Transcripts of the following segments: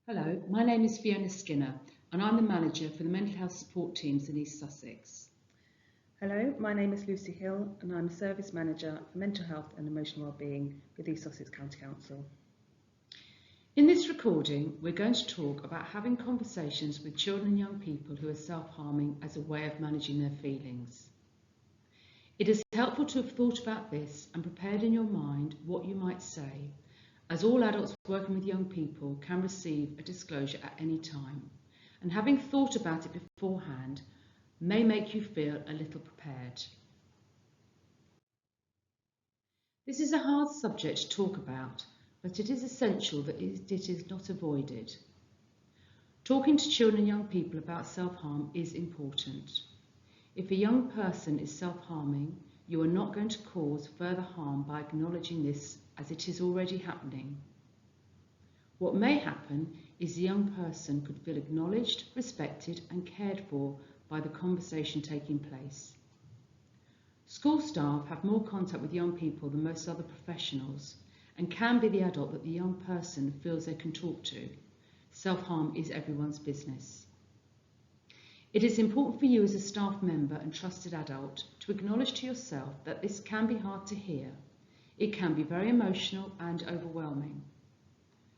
Hello, my name is Fiona Skinner and I'm the manager for the mental health support teams in East Sussex. Hello, my name is Lucy Hill and I'm Service Manager for Mental Health and Emotional Wellbeing with East Sussex County Council. In this recording, we're going to talk about having conversations with children and young people who are self-harming as a way of managing their feelings. It is helpful to have thought about this and prepared in your mind what you might say, as all adults working with young people can receive a disclosure at any time, and having thought about it beforehand may make you feel a little prepared. This is a hard subject to talk about, but it is essential that it is not avoided. Talking to children and young people about self-harm is important. If a young person is self-harming, you are not going to cause further harm by acknowledging this as it is already happening. What may happen is the young person could feel acknowledged, respected and cared for by the conversation taking place. School staff have more contact with young people than most other professionals and can be the adult that the young person feels they can talk to. Self-harm is everyone's business. It is important for you as a staff member and trusted adult to acknowledge to yourself that this can be hard to hear. It can be very emotional and overwhelming.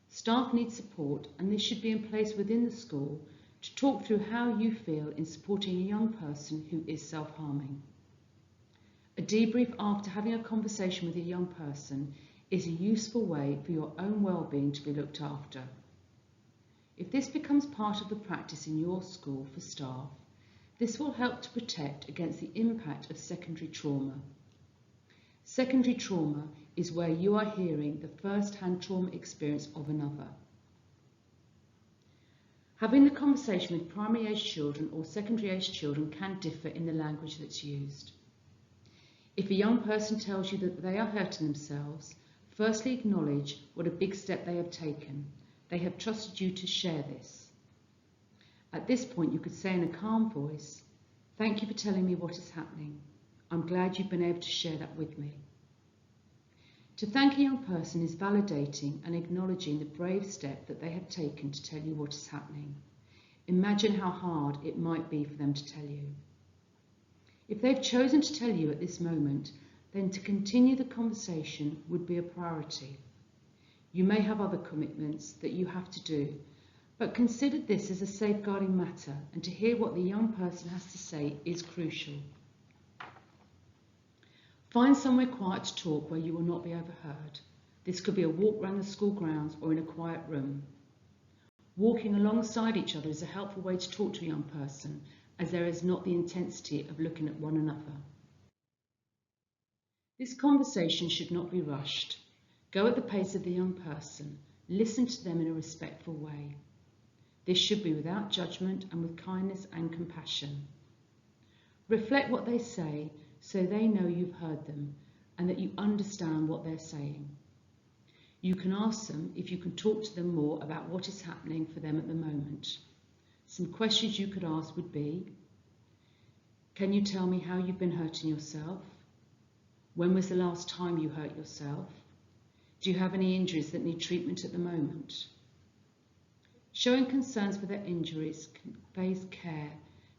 Staff need support, and this should be in place within the school to talk through how you feel in supporting a young person who is self-harming. A debrief after having a conversation with a young person is a useful way for your own well-being to be looked after. If this becomes part of the practice in your school for staff, this will help to protect against the impact of secondary trauma. Secondary trauma is where you are hearing the first-hand trauma experience of another. Having the conversation with primary-aged children or secondary-aged children can differ in the language that's used. If a young person tells you that they are hurting themselves, firstly acknowledge what a big step they have taken. They have trusted you to share this. At this point, you could say in a calm voice, "Thank you for telling me what is happening. I'm glad you've been able to share that with me." To thank a young person is validating and acknowledging the brave step that they have taken to tell you what is happening. Imagine how hard it might be for them to tell you. If they've chosen to tell you at this moment, then to continue the conversation would be a priority. You may have other commitments that you have to do, but consider this as a safeguarding matter, and to hear what the young person has to say is crucial. Find somewhere quiet to talk where you will not be overheard. This could be a walk around the school grounds or in a quiet room. Walking alongside each other is a helpful way to talk to a young person, as there is not the intensity of looking at one another. This conversation should not be rushed. Go at the pace of the young person. Listen to them in a respectful way. This should be without judgment and with kindness and compassion. Reflect what they say so they know you've heard them and that you understand what they're saying. You can ask them if you can talk to them more about what is happening for them at the moment. Some questions you could ask would be, can you tell me how you've been hurting yourself? When was the last time you hurt yourself? Do you have any injuries that need treatment at the moment? Showing concerns for their injuries conveys care.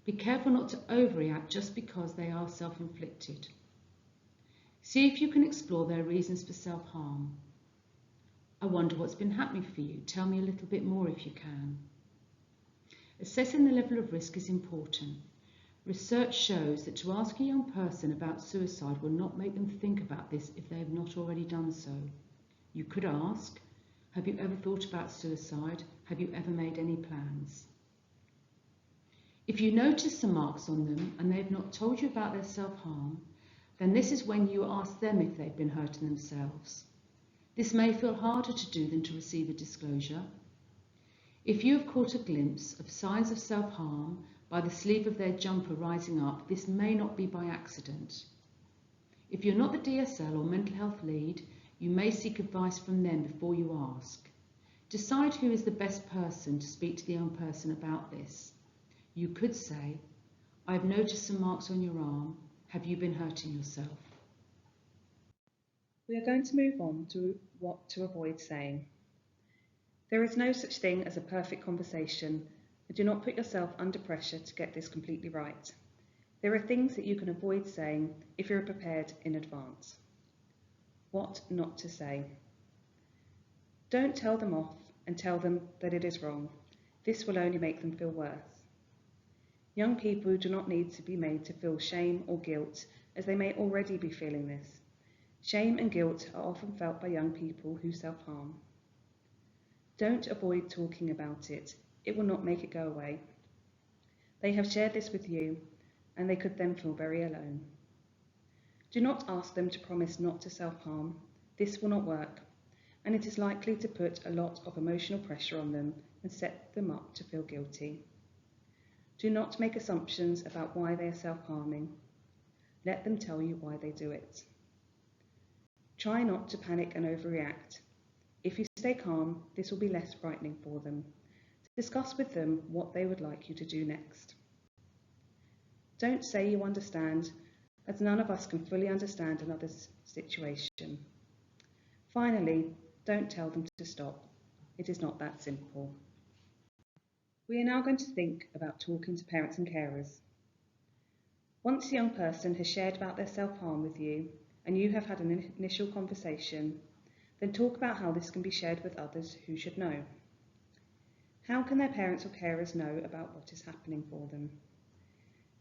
Be careful not to overreact just because they are self-inflicted. See if you can explore their reasons for self-harm. I wonder what's been happening for you. Tell me a little bit more if you can. Assessing the level of risk is important. Research shows that to ask a young person about suicide will not make them think about this if they have not already done so. You could ask, have you ever thought about suicide? Have you ever made any plans? If you notice some marks on them and they have not told you about their self-harm, then this is when you ask them if they've been hurting themselves. This may feel harder to do than to receive a disclosure. If you have caught a glimpse of signs of self-harm by the sleeve of their jumper rising up, this may not be by accident. If you're not the DSL or mental health lead, you may seek advice from them before you ask. Decide who is the best person to speak to the young person about this. You could say, I've noticed some marks on your arm. Have you been hurting yourself? We are going to move on to what to avoid saying. There is no such thing as a perfect conversation, and do not put yourself under pressure to get this completely right. There are things that you can avoid saying if you're prepared in advance. What not to say. Don't tell them off and tell them that it is wrong. This will only make them feel worse. Young people do not need to be made to feel shame or guilt, as they may already be feeling this. Shame and guilt are often felt by young people who self-harm. Don't avoid talking about it. It will not make it go away. They have shared this with you, and they could then feel very alone. Do not ask them to promise not to self-harm. This will not work, and it is likely to put a lot of emotional pressure on them and set them up to feel guilty. Do not make assumptions about why they are self-harming. Let them tell you why they do it. Try not to panic and overreact. If you stay calm, this will be less frightening for them. Discuss with them what they would like you to do next. Don't say you understand, as none of us can fully understand another's situation. Finally, don't tell them to stop. It is not that simple. We are now going to think about talking to parents and carers. Once a young person has shared about their self-harm with you and you have had an initial conversation, then talk about how this can be shared with others who should know. How can their parents or carers know about what is happening for them?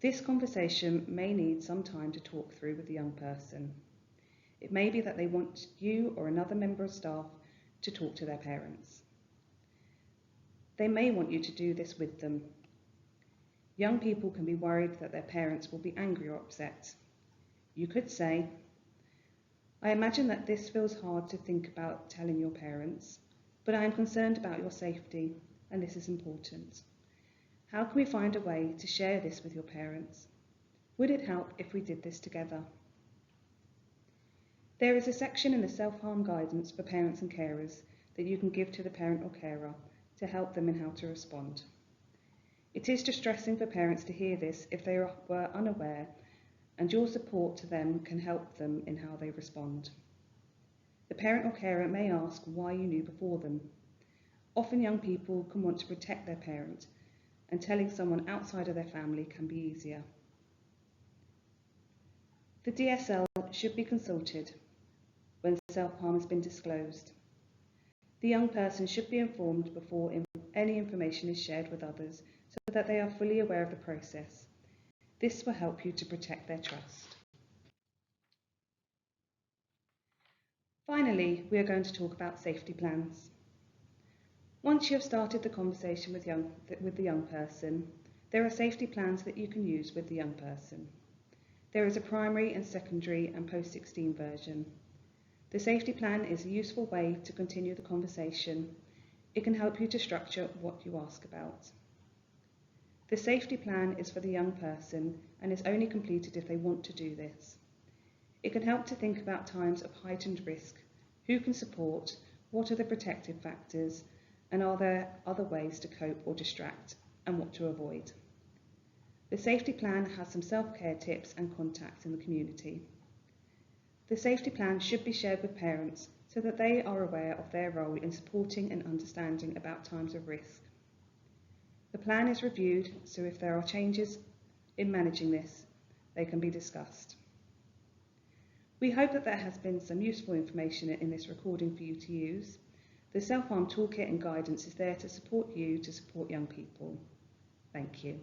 This conversation may need some time to talk through with the young person. It may be that they want you or another member of staff to talk to their parents. They may want you to do this with them. Young people can be worried that their parents will be angry or upset. You could say, "I imagine that this feels hard to think about telling your parents, but I am concerned about your safety, and this is important. How can we find a way to share this with your parents? Would it help if we did this together?" There is a section in the self-harm guidance for parents and carers that you can give to the parent or carer to help them in how to respond. It is distressing for parents to hear this if they were unaware, and your support to them can help them in how they respond. The parent or carer may ask why you knew before them. Often young people can want to protect their parent, and telling someone outside of their family can be easier. The DSL should be consulted when self-harm has been disclosed. The young person should be informed before any information is shared with others so that they are fully aware of the process. This will help you to protect their trust. Finally, we are going to talk about safety plans. Once you have started the conversation with the young person, there are safety plans that you can use with the young person. There is a primary and secondary and post-16 version. The safety plan is a useful way to continue the conversation. It can help you to structure what you ask about. The safety plan is for the young person and is only completed if they want to do this. It can help to think about times of heightened risk, who can support, what are the protective factors, and are there other ways to cope or distract, and what to avoid. The safety plan has some self-care tips and contacts in the community. The safety plan should be shared with parents so that they are aware of their role in supporting and understanding about times of risk. The plan is reviewed, so if there are changes in managing this, they can be discussed. We hope that there has been some useful information in this recording for you to use. The Self-Harm Toolkit and Guidance is there to support you to support young people. Thank you.